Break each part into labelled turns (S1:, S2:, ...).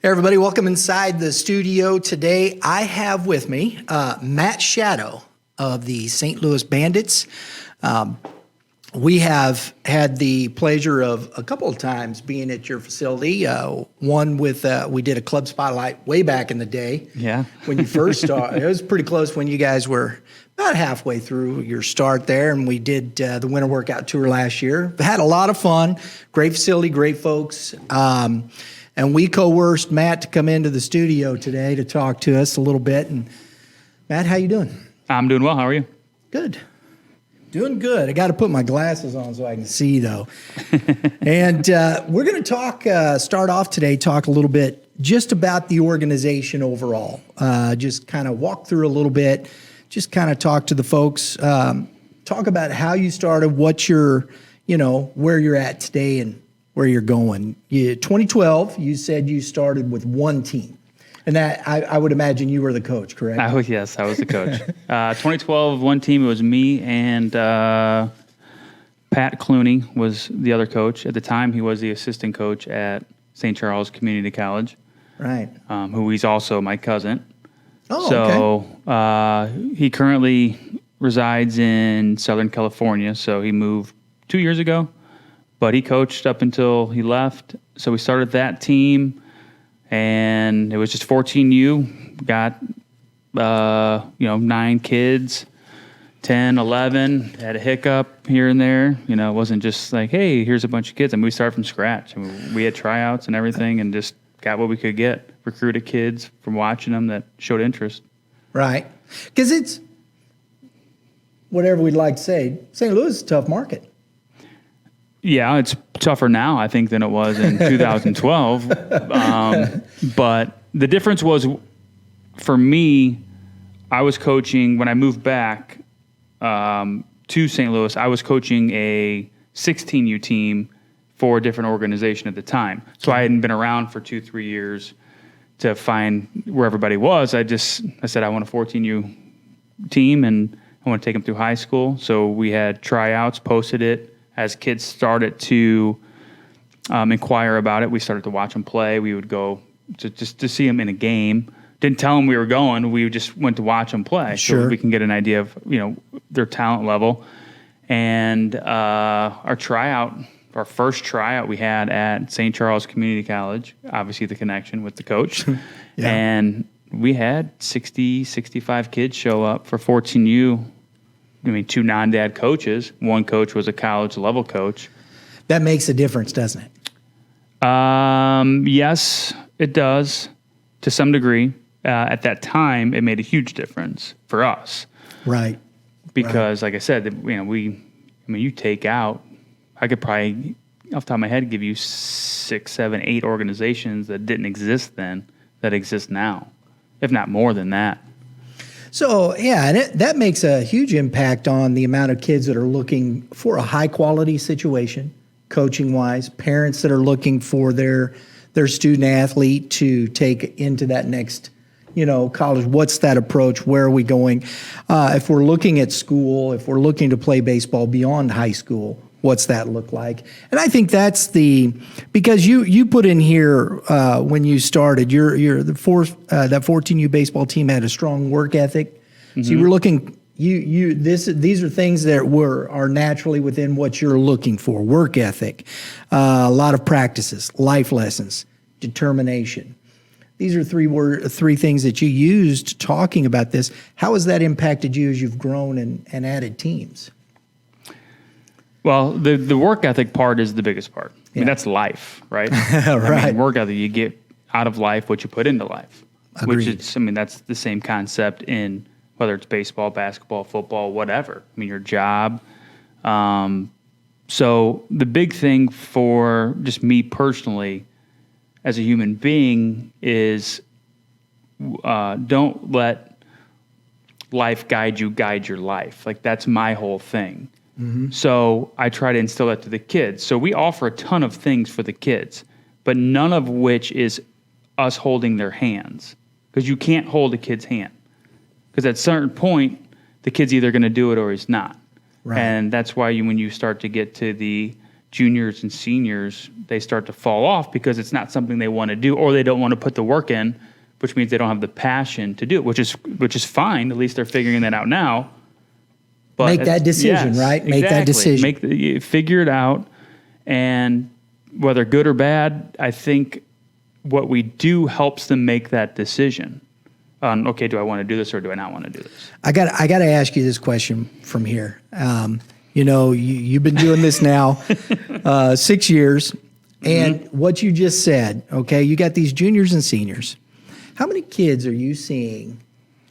S1: Hey everybody, welcome inside the studio today. I have with me Matt Shadow of the St. Louis Bandits. We have had the pleasure of a couple of times being at your facility. One with, we did a club spotlight way back in the day.
S2: Yeah.
S1: When you first started. It was pretty close when you guys were about halfway through your start there. And we did the winter workout tour last year. Had a lot of fun. Great facility, great folks. And we coerced Matt to come into the studio today to talk to us a little bit. And Matt, how you doing?
S2: I'm doing well. How are you?
S1: Good. Doing good. I got to put my glasses on so I can see, though. And we're going to start off today, talk a little bit just about the organization overall. Just kind of walk through a little bit, just kind of talk to the folks, talk about how you started, what you're, where you're at today and where you're going. 2012, you said you started with one team. And that, I would imagine you were the coach, correct?
S2: Yes, I was the coach. 2012, one team, it was me and Pat Clooney was the other coach. At the time, he was the assistant coach at St. Charles Community College.
S1: Right.
S2: Who he's also my cousin.
S1: Oh,
S2: okay. He currently resides in Southern California, so he moved 2 years ago. But he coached up until he left. So we started that team, and it was just 14U. Got, 9 kids, 10, 11. Had a hiccup here and there. It wasn't just like, hey, here's a bunch of kids. We started from scratch. We had tryouts and everything and just got what we could get. Recruited kids from watching them that showed interest.
S1: Right. Because it's, whatever we'd like to say, St. Louis is a tough market.
S2: Yeah, it's tougher now, I think, than it was in 2012. But the difference was, for me, I was coaching, when I moved back to St. Louis, I was coaching a 16U team for a different organization at the time. So I hadn't been around for 2-3 years to find where everybody was. I said, I want a 14U team, and I want to take them through high school. So we had tryouts, posted it. As kids started to inquire about it, we started to watch them play. We would go to see them in a game. Didn't tell them we were going. We just went to watch them play,
S1: Sure.
S2: So we can get an idea of their talent level. And our first tryout we had at St. Charles Community College, obviously the connection with the coach,
S1: Yeah.
S2: And we had 60, 65 kids show up for 14U. 2 non-dad coaches. One coach was a college-level coach.
S1: That makes a difference, doesn't it?
S2: Yes, it does, to some degree. At that time, it made a huge difference for us.
S1: Right.
S2: Because, like I said, you take out, I could probably, off the top of my head, give you 6, 7, 8 organizations that didn't exist then that exist now, if not more than that.
S1: So, yeah, and that makes a huge impact on the amount of kids that are looking for a high-quality situation, coaching-wise, parents that are looking for their student-athlete to take into that next, college. What's that approach? Where are we going? If we're looking at school, if we're looking to play baseball beyond high school, what's that look like? And I think that's because you put in here when you started, you're that 14U baseball team had a strong work ethic. Mm-hmm. So you were looking, these are things that are naturally within what you're looking for: work ethic, a lot of practices, life lessons, determination. These are three things that you used talking about this. How has that impacted you as you've grown and added teams?
S2: Well, the work ethic part is the biggest part.
S1: Yeah.
S2: That's life, right?
S1: Right.
S2: Work ethic, you get out of life what you put into life.
S1: Agreed.
S2: Which is, that's the same concept in whether it's baseball, basketball, football, whatever. Your job. So the big thing for just me personally as a human being is don't let life guide your life. That's my whole thing. Mm-hmm. So I try to instill that to the kids. So we offer a ton of things for the kids, but none of which is us holding their hands, because you can't hold a kid's hand. Because at a certain point, the kid's either going to do it or he's not. Right. And that's why when you start to get to the juniors and seniors, they start to fall off because it's not something they want to do, or they don't want to put the work in, which means they don't have the passion to do it, which is fine. At least they're figuring that out now. But
S1: Make that decision, right? Make that decision.
S2: Figure it out. And whether good or bad, I think what we do helps them make that decision on, okay, do I want to do this or do I not want to do this?
S1: I got to ask you this question from here. You've been doing this now 6 years, and what you just said, okay, you got these juniors and seniors. How many kids are you seeing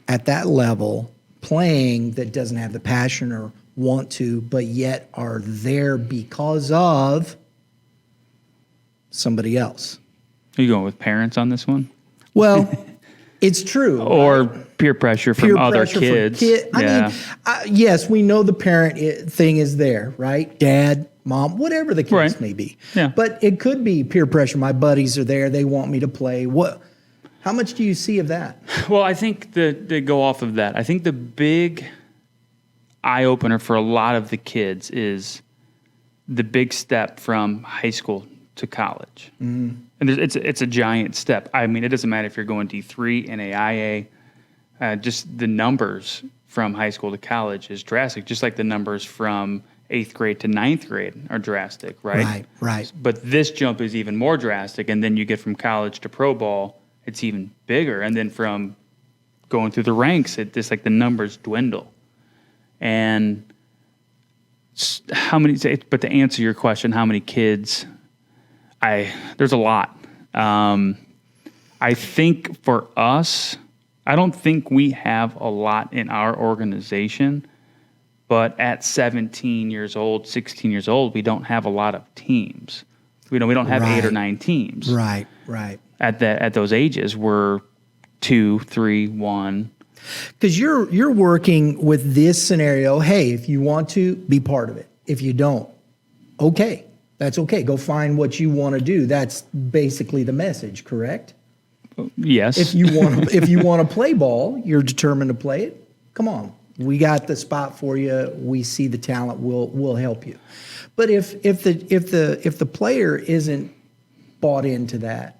S1: at that level playing that doesn't have the passion or want to, but yet are there because of somebody else?
S2: Are you going with parents on this one?
S1: Well, it's true.
S2: Or peer pressure from other kids.
S1: Yes, we know the parent thing is there, right? Dad, mom, whatever the case may be.
S2: Yeah.
S1: But it could be peer pressure. My buddies are there. They want me to play. How much do you see of that?
S2: Well, I think to go off of that, I think the big eye-opener for a lot of the kids is the big step from high school to college. Mm. And it's a giant step. I mean, it doesn't matter if you're going D3, NAIA, just the numbers from high school to college is drastic, just like the numbers from 8th grade to 9th grade are drastic, right?
S1: Right.
S2: But this jump is even more drastic, and then you get from college to pro ball, it's even bigger. And then from going through the ranks, the numbers dwindle. And but to answer your question, how many kids, there's a lot. I think for us, I don't think we have a lot in our organization, but at 17 years old, 16 years old, we don't have a lot of teams. We don't have 8 or 9 teams.
S1: Right.
S2: At those ages, we're 2, 3, 1.
S1: Because you're working with this scenario. Hey, if you want to, be part of it. If you don't, okay, that's okay. Go find what you want to do. That's basically the message, correct?
S2: Yes.
S1: If you want to play ball, you're determined to play it. Come on, we got the spot for you. We see the talent. We'll help you. But if the player isn't bought into that,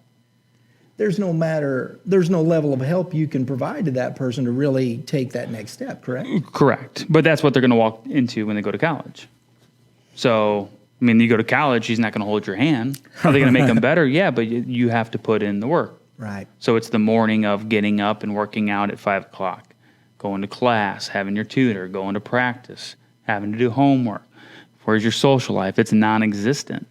S1: there's no level of help you can provide to that person to really take that next step, correct?
S2: Correct. But that's what they're going to walk into when they go to college. So, I mean, you go to college, he's not going to hold your hand. Are they going to make them better? Yeah, but you have to put in the work.
S1: Right.
S2: So it's the morning of getting up and working out at 5 o'clock, going to class, having your tutor, going to practice, having to do homework. Where's your social life? It's non-existent.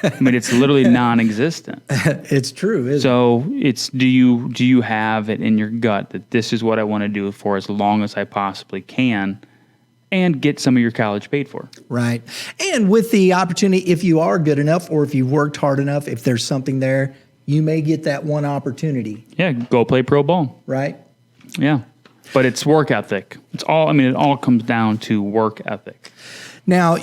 S2: I mean, it's literally non-existent.
S1: It's true, isn't it?
S2: So it's do you have it in your gut that this is what I want to do for as long as I possibly can, and get some of your college paid for?
S1: Right. And with the opportunity, if you are good enough or if you've worked hard enough, if there's something there, you may get that one opportunity.
S2: Yeah, go play pro ball.
S1: Right.
S2: Yeah. But it's work ethic. It all comes down to work ethic.
S1: Now,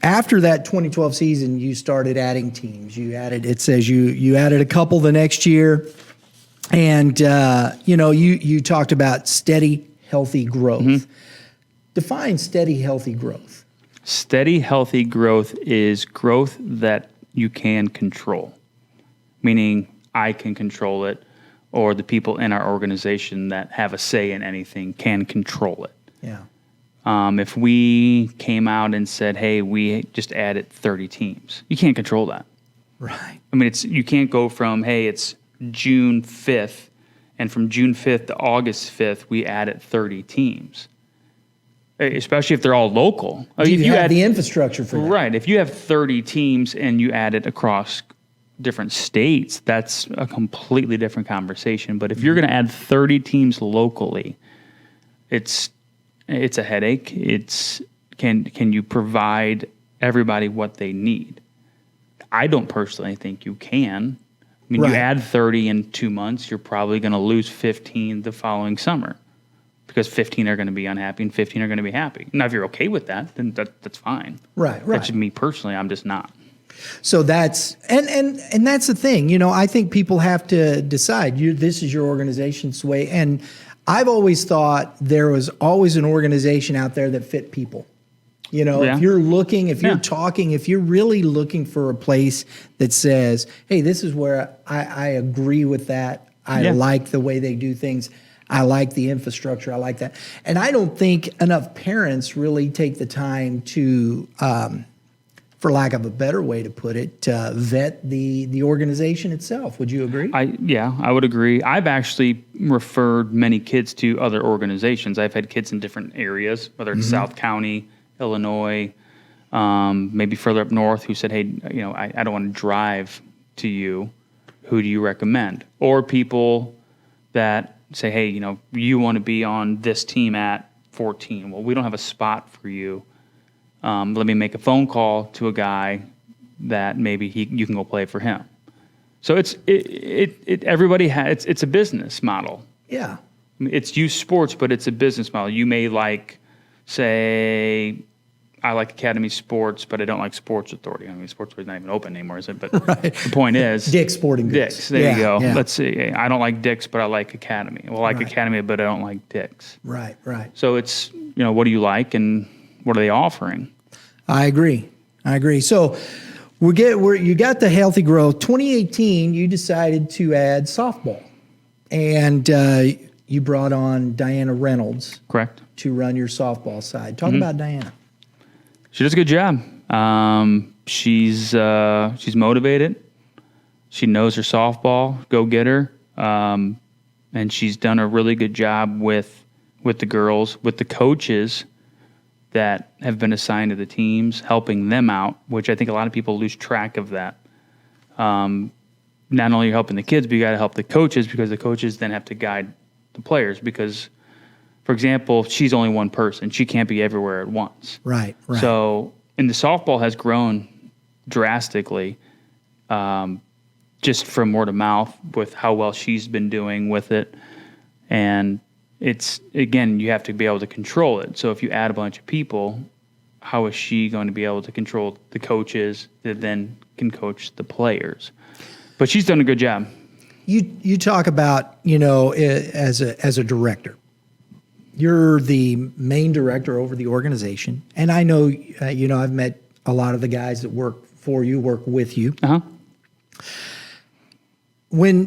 S1: after that 2012 season, you started adding teams. You added a couple the next year, and you talked about steady, healthy growth. Mm-hmm. Define steady, healthy growth.
S2: Steady, healthy growth is growth that you can control, meaning I can control it, or the people in our organization that have a say in anything can control it.
S1: Yeah.
S2: If we came out and said, hey, we just added 30 teams, you can't control that.
S1: Right.
S2: I mean, you can't go from, hey, it's June 5th, and from June 5th to August 5th, we added 30 teams, especially if they're all local.
S1: Do you have the infrastructure for that?
S2: Right. If you have 30 teams and you add it across different states, that's a completely different conversation. But if you're going to add 30 teams locally, it's a headache. Can you provide everybody what they need? I don't personally think you can. I mean, You add 30 in 2 months, you're probably going to lose 15 the following summer because 15 are going to be unhappy and 15 are going to be happy. Now, if you're okay with that, then that's fine.
S1: Right.
S2: That's me personally. I'm just not.
S1: So that's and that's the thing. I think people have to decide. This is your organization's way, and I've always thought there was always an organization out there that fit people. You know,
S2: Yeah.
S1: if you're looking, if you're
S2: Yeah.
S1: talking, if you're really looking for a place that says, hey, this is where I agree with that. I
S2: Yeah.
S1: like the way they do things. I like the infrastructure. I like that. And I don't think enough parents really take the time to, for lack of a better way to put it, vet the organization itself. Would you agree?
S2: I would agree. I've actually referred many kids to other organizations. I've had kids in different areas, whether it's South County, Illinois, maybe further up north, who said, hey, you know, I don't want to drive to you. Who do you recommend? Or people that say, hey, you know, you want to be on this team at 14. Well, we don't have a spot for you. Let me make a phone call to a guy that maybe you can go play for him. So it's a business model.
S1: Yeah.
S2: It's youth sports, but it's a business model. You may like, say, I like Academy Sports, but I don't like Sports Authority. I mean, Sports Authority is not even open anymore, is it? But the point is,
S1: Dick's Sporting Goods.
S2: Dick's. There you go.
S1: Yeah.
S2: Let's see. I don't like Dick's, but I like Academy. Well, I like Academy, but I don't like Dick's.
S1: Right.
S2: So it's, you know, what do you like and what are they offering?
S1: I agree. So you got the healthy growth. 2018, you decided to add softball, and you brought on Diana Reynolds
S2: Correct.
S1: to run your softball side. Talk about Diana.
S2: She does a good job. She's motivated. She knows her softball. Go get her. And she's done a really good job with the girls, with the coaches that have been assigned to the teams, helping them out, which I think a lot of people lose track of that. Not only are you helping the kids, but you got to help the coaches, because the coaches then have to guide the players. Because, for example, she's only one person. She can't be everywhere at once.
S1: Right.
S2: So, and the softball has grown drastically, just from word of mouth with how well she's been doing with it. And it's, again, you have to be able to control it. So if you add a bunch of people, how is she going to be able to control the coaches that then can coach the players? But she's done a good job.
S1: You talk about, you know, as a director. You're the main director over the organization, and I know, you know, I've met a lot of the guys that work for you, work with you.
S2: Uh-huh.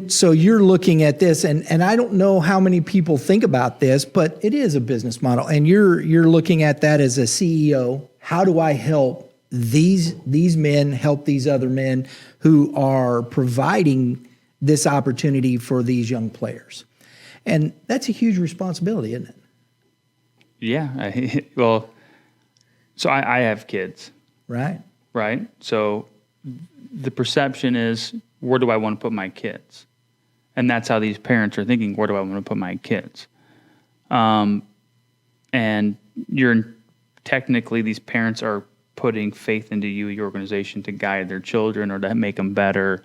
S1: So you're looking at this, and I don't know how many people think about this, but it is a business model, and you're looking at that as a CEO. How do I help these men help these other men who are providing this opportunity for these young players? And that's a huge responsibility, isn't it?
S2: Yeah. Well, so I have kids,
S1: Right.
S2: So the perception is, where do I want to put my kids? And that's how these parents are thinking, where do I want to put my kids? And technically, these parents are putting faith into you, your organization, to guide their children or to make them better,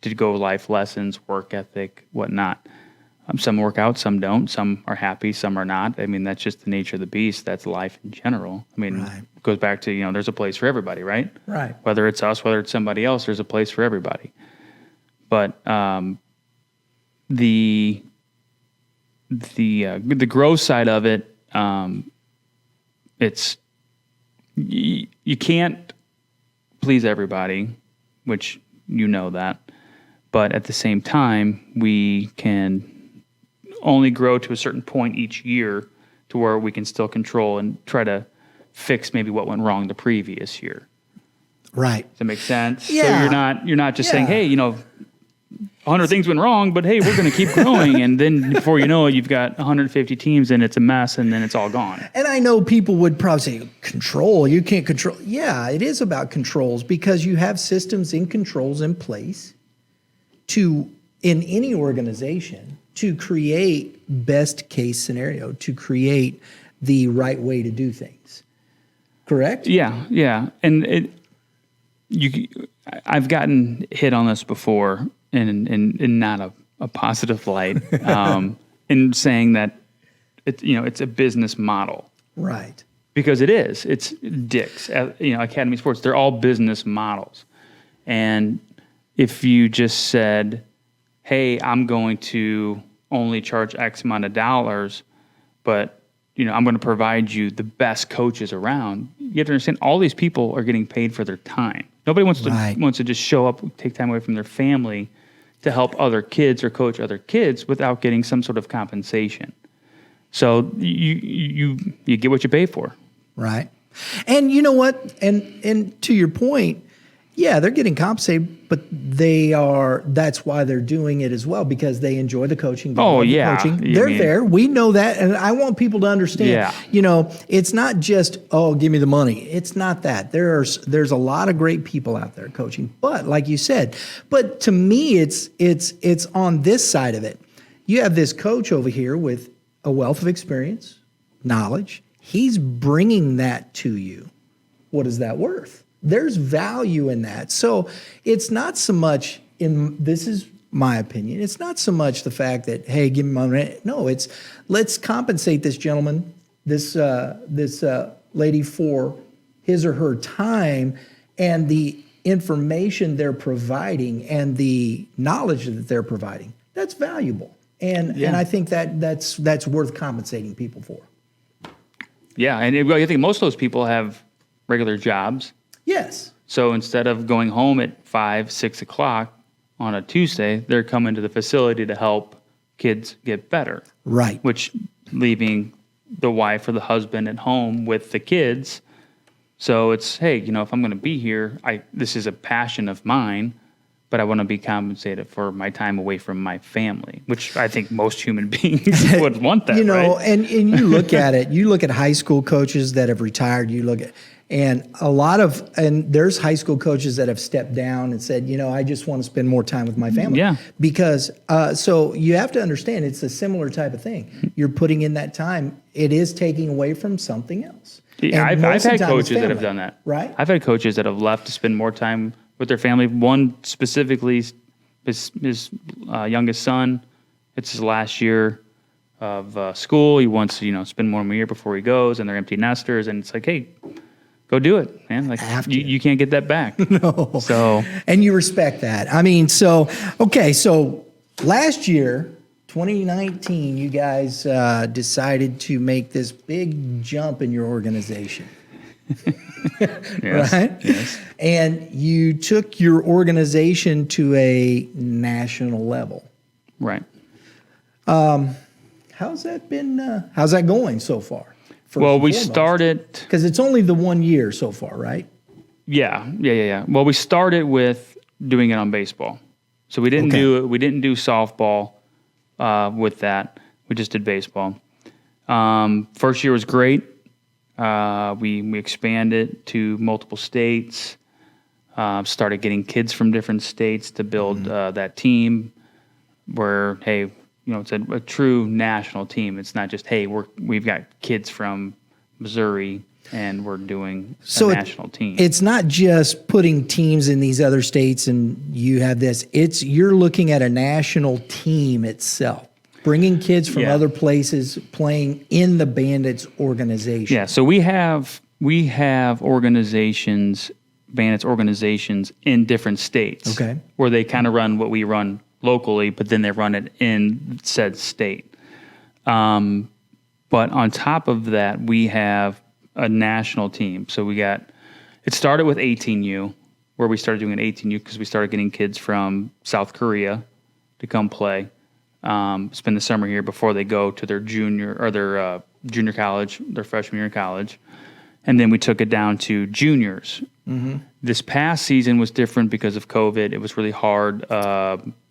S2: to go life lessons, work ethic, whatnot. Some work out, some don't. Some are happy, some are not. I mean, that's just the nature of the beast. That's life in general. I mean, It goes back to, you know, there's a place for everybody, right?
S1: Right.
S2: Whether it's us, whether it's somebody else, there's a place for everybody. But the growth side of it, it's you can't please everybody, which you know that. But at the same time, we can only grow to a certain point each year to where we can still control and try to fix maybe what went wrong the previous year.
S1: Right.
S2: Does that make sense?
S1: Yeah.
S2: So you're not just saying, hey, you know, 100 things went wrong, but hey, we're going to keep growing. And then before you know it, you've got 150 teams and it's a mess, and then it's all gone.
S1: And I know people would probably say, control, you can't control. Yeah, it is about controls, because you have systems and controls in place in any organization, to create best case scenario, to create the right way to do things. Correct?
S2: Yeah. And I've gotten hit on this before in not a positive light, in saying that it's a business model.
S1: Right.
S2: Because it is. It's Dick's, Academy Sports. They're all business models. And if you just said, hey, I'm going to only charge X amount of dollars, but I'm going to provide you the best coaches around. You have to understand all these people are getting paid for their time. Nobody wants to just show up, take time away from their family to help other kids or coach other kids without getting some sort of compensation. So you get what you pay for.
S1: Right. And you know what? And to your point, yeah, they're getting compensated, but that's why they're doing it as well, because they enjoy the coaching. They're there. We know that. And I want people to understand, it's not just, give me the money. It's not that. There's a lot of great people out there coaching, but like you said, but to me, it's on this side of it. You have this coach over here with a wealth of experience, knowledge. He's bringing that to you. What is that worth? There's value in that. So it's not so much this is my opinion. It's not so much the fact that, hey, give me my rent. No, it's let's compensate this gentleman, this lady for his or her time and the information they're providing and the knowledge that they're providing. That's valuable. And I think that's worth compensating people for.
S2: Yeah, and I think most of those people have regular jobs.
S1: Yes.
S2: So instead of going home at 5, 6 o'clock on a Tuesday, they're coming to the facility to help kids get better.
S1: Right.
S2: Which leaving the wife or the husband at home with the kids. So it's, hey, if I'm going to be here, this is a passion of mine, but I want to be compensated for my time away from my family, which I think most human beings would want that, right?
S1: And you look at it, you look at high school coaches that have retired, and there's high school coaches that have stepped down and said, I just want to spend more time with my family.
S2: Yeah.
S1: Because, so you have to understand, it's a similar type of thing. You're putting in that time. It is taking away from something else.
S2: Yeah, I've had coaches that have done that.
S1: Right.
S2: I've had coaches that have left to spend more time with their family. One specifically, his youngest son, it's his last year of school. He wants to, spend more than a year before he goes, and they're empty nesters. And it's like, hey, go do it, man. Like you can't get that back.
S1: No.
S2: So,
S1: and you respect that. I mean, so last year, 2019, you guys decided to make this big jump in your organization.
S2: Yes,
S1: right?
S2: Yes.
S1: And you took your organization to a national level.
S2: Right.
S1: How's that been? How's that going so far?
S2: Well, we started
S1: because it's only the 1 year so far, right?
S2: Yeah. Well, we started with doing it on baseball, so we didn't do it. We didn't do softball with that. We just did baseball. First year was great. We expanded to multiple states. Started getting kids from different states to build that team. Where it's a true national team. It's not just, hey, we've got kids from Missouri and we're doing a national team.
S1: It's not just putting teams in these other states and you have this. You're looking at a national team itself, bringing kids from other places playing in the Bandits organization.
S2: Yeah, so we have organizations, Bandits organizations in different states.
S1: Okay.
S2: Where they kind of run what we run locally, but then they run it in said state. But on top of that, we have a national team. So it started with 18U, where we started doing an 18U because we started getting kids from South Korea to come play, spend the summer here before they go to their junior college, their freshman year in college. And then we took it down to juniors. Mm-hmm. This past season was different because of COVID. It was really hard.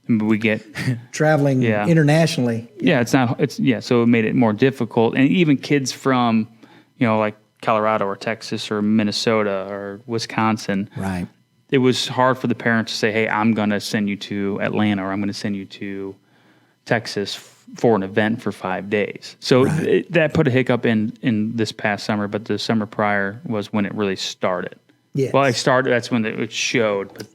S2: We get
S1: traveling internationally.
S2: Yeah, so it made it more difficult. And even kids from, like Colorado or Texas or Minnesota or Wisconsin.
S1: Right.
S2: It was hard for the parents to say, hey, I'm going to send you to Atlanta or I'm going to send you to Texas for an event for 5 days. So that put a hiccup in this past summer, but the summer prior was when it really started.
S1: Yes.
S2: Well, that's when it showed. But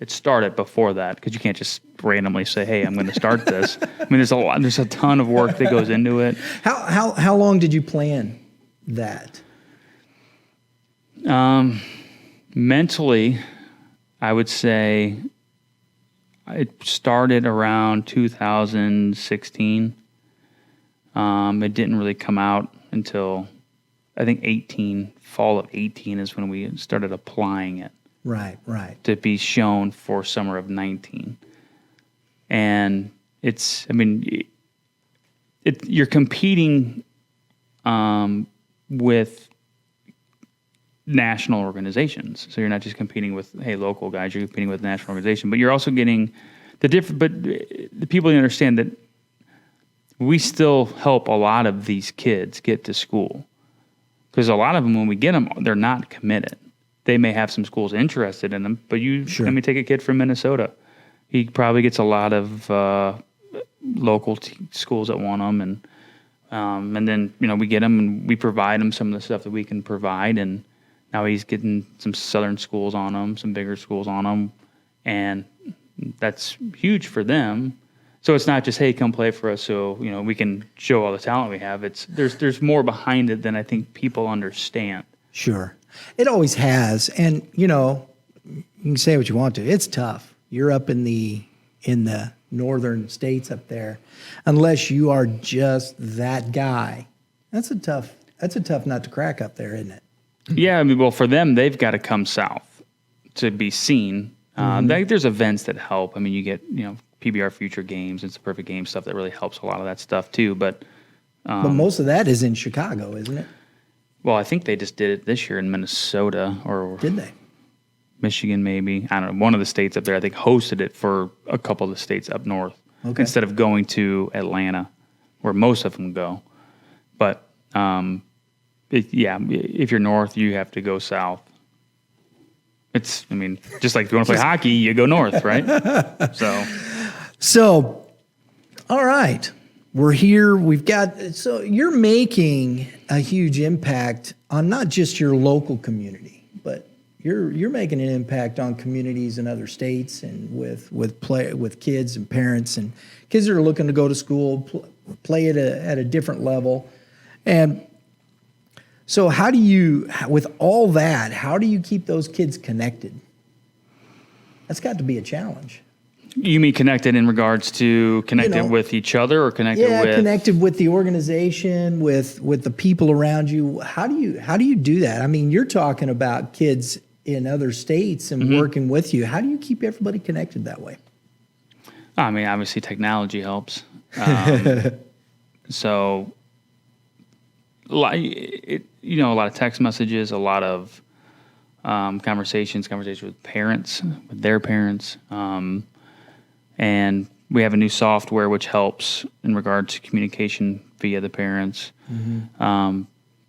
S2: it started before that because you can't just randomly say, "Hey, I'm going to start this." I mean, there's a ton of work that goes into it.
S1: How long did you plan that?
S2: Mentally, I would say it started around 2016. It didn't really come out until I think 18, fall of 18 is when we started applying it.
S1: Right.
S2: To be shown for summer of 19. And it's, I mean, you're competing with national organizations. So you're not just competing with, hey, local guys, you're competing with a national organization, but you're also getting the people you understand that we still help a lot of these kids get to school. Because a lot of them, when we get them, they're not committed. They may have some schools interested in them, but
S1: Sure.
S2: I mean, take a kid from Minnesota. He probably gets a lot of local schools that want them, and then we get him and we provide him some of the stuff that we can provide, and now he's getting some southern schools on him, some bigger schools on him, and that's huge for them. So it's not just, hey, come play for us, so we can show all the talent we have. There's more behind it than I think people understand.
S1: Sure. It always has. And, you can say what you want to. It's tough. You're up in the northern states up there. Unless you are just that guy. That's a tough nut to crack up there, isn't it?
S2: Yeah, I mean, well, for them, they've got to come south to be seen. There's events that help. I mean, you get, PBR Future Games. It's the Perfect Game stuff that really helps a lot of that stuff too. But
S1: most of that is in Chicago, isn't it?
S2: Well, I think they just did it this year in Minnesota, or
S1: did they?
S2: Michigan, maybe. I don't know. One of the states up there, I think, hosted it for a couple of the states up north.
S1: Okay.
S2: Instead of going to Atlanta, where most of them go. But if you're north, you have to go south. Just like if you want to play hockey, you go north, right?
S1: So, all right. We're here. So you're making a huge impact on not just your local community, but you're making an impact on communities in other states and with kids and parents and kids that are looking to go to school, play at a different level. And so with all that, how do you keep those kids connected? That's got to be a challenge.
S2: You mean connected in regards to connected with each other, or
S1: connected with the organization, with the people around you? How do you do that? I mean, you're talking about kids in other states and working with you. How do you keep everybody connected that way?
S2: I mean, obviously technology helps. So, a lot of text messages, a lot of conversations with parents, with their parents. And we have a new software which helps in regard to communication via the parents.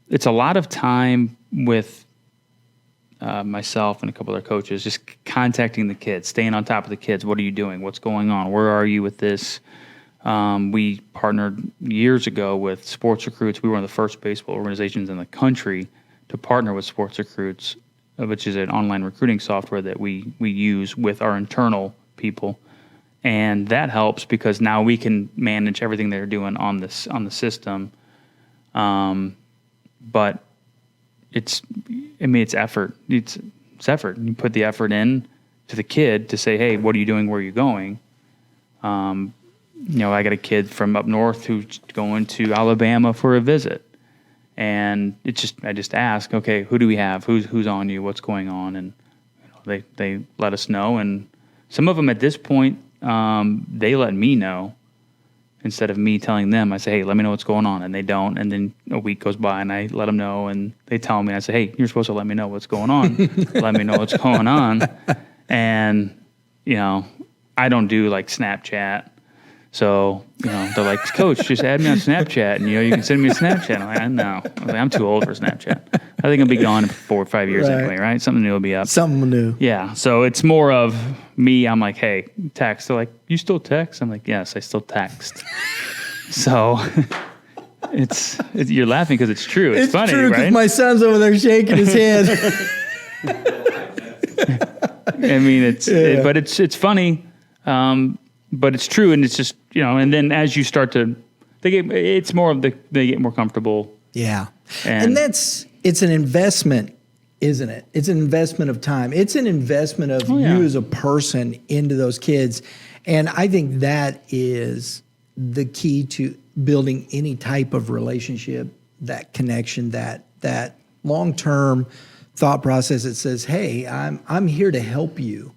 S2: It's a lot of time with myself and a couple of other coaches, just contacting the kids, staying on top of the kids. What are you doing? What's going on? Where are you with this? We partnered years ago with Sports Recruits. We were one of the first baseball organizations in the country to partner with Sports Recruits, which is an online recruiting software that we use with our internal people. And that helps because now we can manage everything they're doing on the system. But it's effort. It's effort. You put the effort in to the kid to say, hey, what are you doing? Where are you going? I got a kid from up north who's going to Alabama for a visit. And I just ask, okay, who do we have? Who's on you? What's going on? And they let us know. And some of them at this point, they let me know instead of me telling them. I say, hey, let me know what's going on. And they don't. And then a week goes by and I let them know and they tell me, and I say, hey, you're supposed to let me know what's going on. Let me know what's going on. And, I don't do like Snapchat. So, they're like, Coach, just add me on Snapchat and, you can send me a Snapchat. I'm like, no. I'm too old for Snapchat. I think I'll be gone in 4 or 5 years anyway, right? Something new will be up.
S1: Something new.
S2: Yeah. So it's more of me. I'm like, hey, text. They're like, you still text? I'm like, yes, I still text. So you're laughing because it's true. It's funny,
S1: true,
S2: right?
S1: My son's over there shaking his head.
S2: I mean, but it's funny. But it's true, and it's just and then as you start to, they get more comfortable.
S1: Yeah, and it's an investment, isn't it? It's an investment of time. It's an investment of you as a person into those kids, and I think that is the key to building any type of relationship that connection, that long-term thought process that says, hey, I'm here to help you.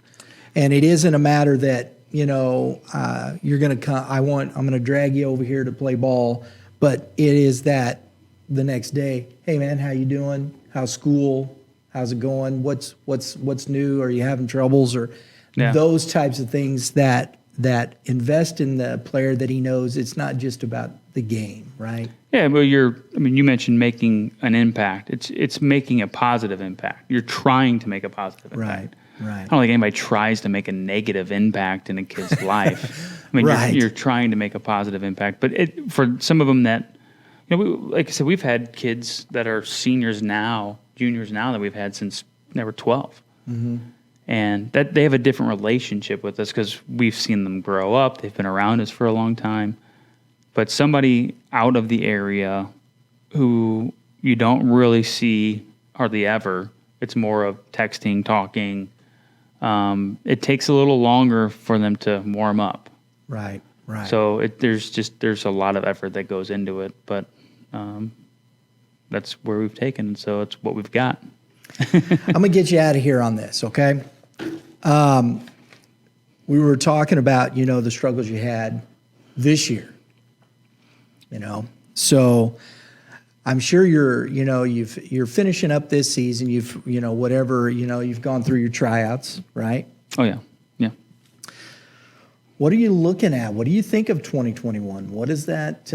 S1: And it isn't a matter that, you're going to come, I'm going to drag you over here to play ball, but it is that the next day, hey man, how you doing? How's school? How's it going? What's new? Are you having troubles? Or those types of things that invest in the player, that he knows it's not just about the game, right?
S2: Yeah, well, you mentioned making an impact. It's making a positive impact. You're trying to make a positive impact.
S1: Right.
S2: I don't think anybody tries to make a negative impact in a kid's life. You're trying to make a positive impact. But for some of them that, like I said, we've had kids that are seniors now, juniors now, that we've had since they were 12. Mm-hmm. And that they have a different relationship with us because we've seen them grow up. They've been around us for a long time. But somebody out of the area who you don't really see hardly ever, it's more of texting, talking. It takes a little longer for them to warm up.
S1: Right.
S2: So there's a lot of effort that goes into it, but that's where we've taken, and so it's what we've got.
S1: I'm gonna get you out of here on this, okay? We were talking about the struggles you had this year. So I'm sure you're finishing up this season. You've you've gone through your tryouts, right?
S2: Oh yeah.
S1: What are you looking at? What do you think of 2021? What is that?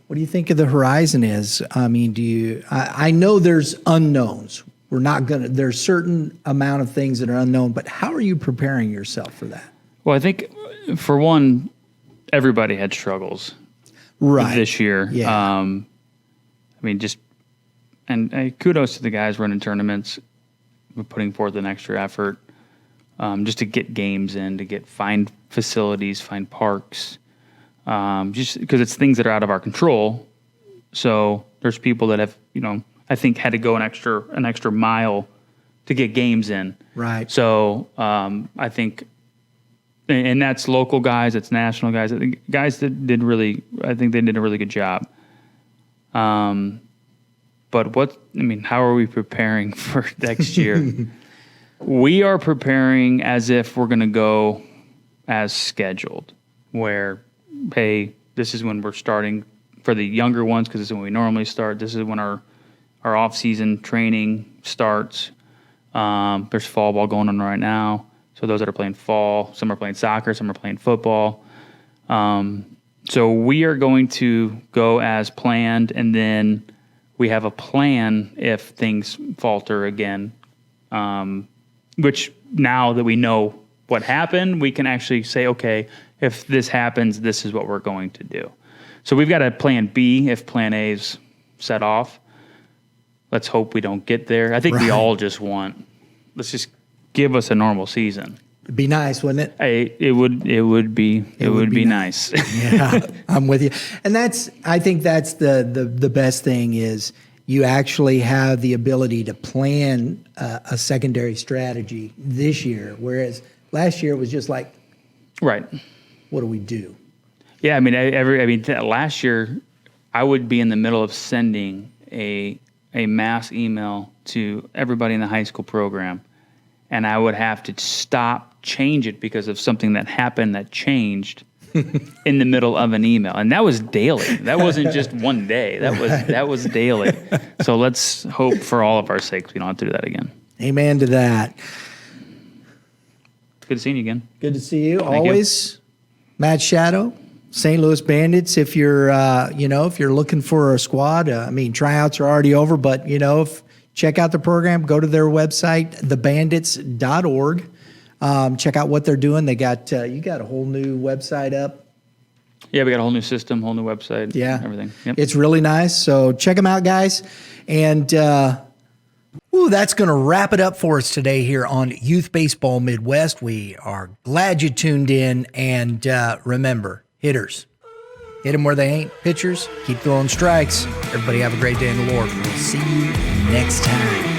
S1: What do you think of the horizon is? I mean, I know there's unknowns. There's certain amount of things that are unknown, but how are you preparing yourself for that?
S2: Well, I think for one, everybody had struggles this year.
S1: Yeah.
S2: And kudos to the guys running tournaments, putting forth an extra effort, just to get games in, to find facilities, find parks, just because it's things that are out of our control. So there's people that have, I think had to go an extra mile to get games in.
S1: Right.
S2: So I think, and that's local guys, it's national guys. I think guys that they did a really good job. But how are we preparing for next year? We are preparing as if we're going to go as scheduled, where, hey, this is when we're starting for the younger ones, because this is when we normally start. This is when our off-season training starts. There's fall ball going on right now. So those that are playing fall, some are playing soccer, some are playing football. So we are going to go as planned, and then we have a plan if things falter again, which now that we know what happened, we can actually say, okay, if this happens, this is what we're going to do. So we've got a plan B if plan A is set off. Let's hope we don't get there. I think we all just let's just give us a normal season.
S1: It'd be nice, wouldn't it?
S2: It would be nice.
S1: Yeah, I'm with you. And I think that's the best thing is you actually have the ability to plan a secondary strategy this year, whereas last year it was just like,
S2: right,
S1: what do we do?
S2: Yeah, last year I would be in the middle of sending a mass email to everybody in the high school program, and I would have to change it because of something that happened that changed in the middle of an email. And that was daily. That wasn't just one day. That was daily. So let's hope for all of our sakes we don't have to do that again.
S1: Amen to that.
S2: Good to see you again.
S1: Good to see you. Always. Matt Shadow, St. Louis Bandits. If you're if you're looking for a squad, tryouts are already over, but check out the program, go to their website, thebandits.org. Check out what they're doing. They got you got a whole new website up.
S2: Yeah, we got a whole new system, whole new website.
S1: Yeah,
S2: everything. Yep.
S1: It's really nice. So check them out, guys. And that's going to wrap it up for us today here on Youth Baseball Midwest. We are glad you tuned in. And remember, hitters, hit them where they ain't. Pitchers, keep throwing strikes. Everybody have a great day in the Lord. We'll see you next time.